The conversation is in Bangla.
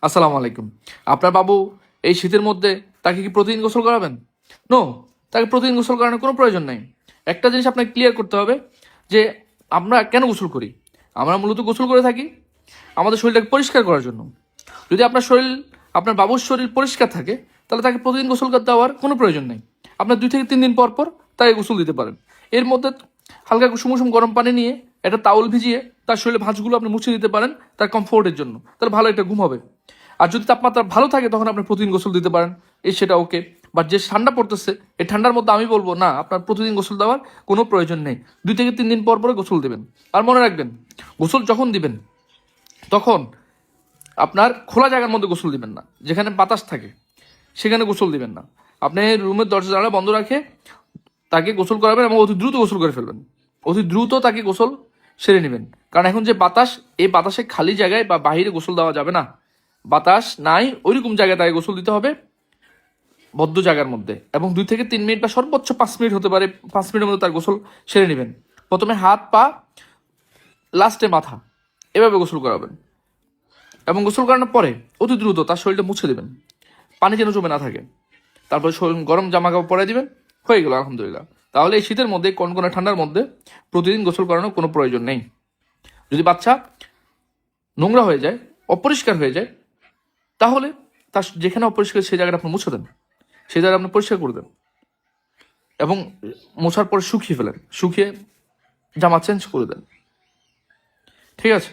আসসালামু আলাইকুম। আপনার বাবু এই শীতের মধ্যে তাকে কি প্রতিদিন গোসল করাবেন? নো, তাকে প্রতিদিন গোসল করানোর কোনো প্রয়োজন নেই। একটা জিনিস আপনাকে ক্লিয়ার করতে হবে যে আমরা কেন গোসল করি। আমরা মূলত গোসল করে থাকি আমাদের শরীরটাকে পরিষ্কার করার জন্য। যদি আপনার বাবুর শরীর পরিষ্কার থাকে তাহলে তাকে প্রতিদিন গোসল করতে দেওয়ার কোনো প্রয়োজন নেই। আপনার 2 থেকে 3 দিন পর পর তাকে গোসল দিতে পারেন। এর মধ্যে হালকা কুসুম কুসুম গরম পানি নিয়ে একটা তাওয়াল ভিজিয়ে তার শরীরে ভাঁজগুলো আপনি মুছে দিতে পারেন তার কমফোর্টের জন্য, তাহলে ভালো একটা ঘুম হবে। আর যদি তাপমাত্রা ভালো থাকে তখন আপনি প্রতিদিন গোসল দিতে পারেন, সেটা ওকে। বাট যে ঠান্ডা পড়তেছে এই ঠান্ডার মধ্যে আমি বলবো না, আপনার প্রতিদিন গোসল দেওয়ার কোনো প্রয়োজন নেই। 2 থেকে 3 দিন পর পরে গোসল দেবেন। আর মনে রাখবেন, গোসল যখন দিবেন তখন আপনার খোলা জায়গার মধ্যে গোসল দিবেন না, যেখানে বাতাস থাকে সেখানে গোসল দিবেন না। আপনি রুমের দরজা জানালা বন্ধ রাখে তাকে গোসল করাবেন এবং অতি দ্রুত গোসল করে ফেলবেন। অতি দ্রুত তাকে গোসল সেরে নেবেন। কারণ এখন যে বাতাস, এই বাতাসে খালি জায়গায় বা বাহিরে গোসল দেওয়া যাবে না। বাতাস নাই ওইরকম জায়গায় তাকে গোসল দিতে হবে, বদ্ধ জায়গার মধ্যে। এবং 2 থেকে 3 মিনিট বা সর্বোচ্চ 5 মিনিট হতে পারে, 5 মিনিটের মধ্যে তার গোসল সেরে নেবেন। প্রথমে হাত পা, লাস্টে মাথা, এভাবে গোসল করাবেন। এবং গোসল করানোর পরে অতি দ্রুত তার শরীরটা মুছে দেবেন, পানি যেন জমে না থাকে। তারপর গরম জামা কাপড় পরে দিবেন, হয়ে গেল আলহামদুলিল্লাহ। তাহলে এই শীতের মধ্যে কনকনে ঠান্ডার মধ্যে প্রতিদিন গোসল করানোর কোনো প্রয়োজন নেই। যদি বাচ্চা নোংরা হয়ে যায়, অপরিষ্কার হয়ে যায়, তাহলে তার যেখানে অপরিষ্কার সেই জায়গাটা আপনি মুছে দেন, সেই জায়গাটা আপনি পরিষ্কার করে দেন এবং মোছার পরে শুকিয়ে ফেলেন, শুকিয়ে জামা চেঞ্জ করে দেন। ঠিক আছে?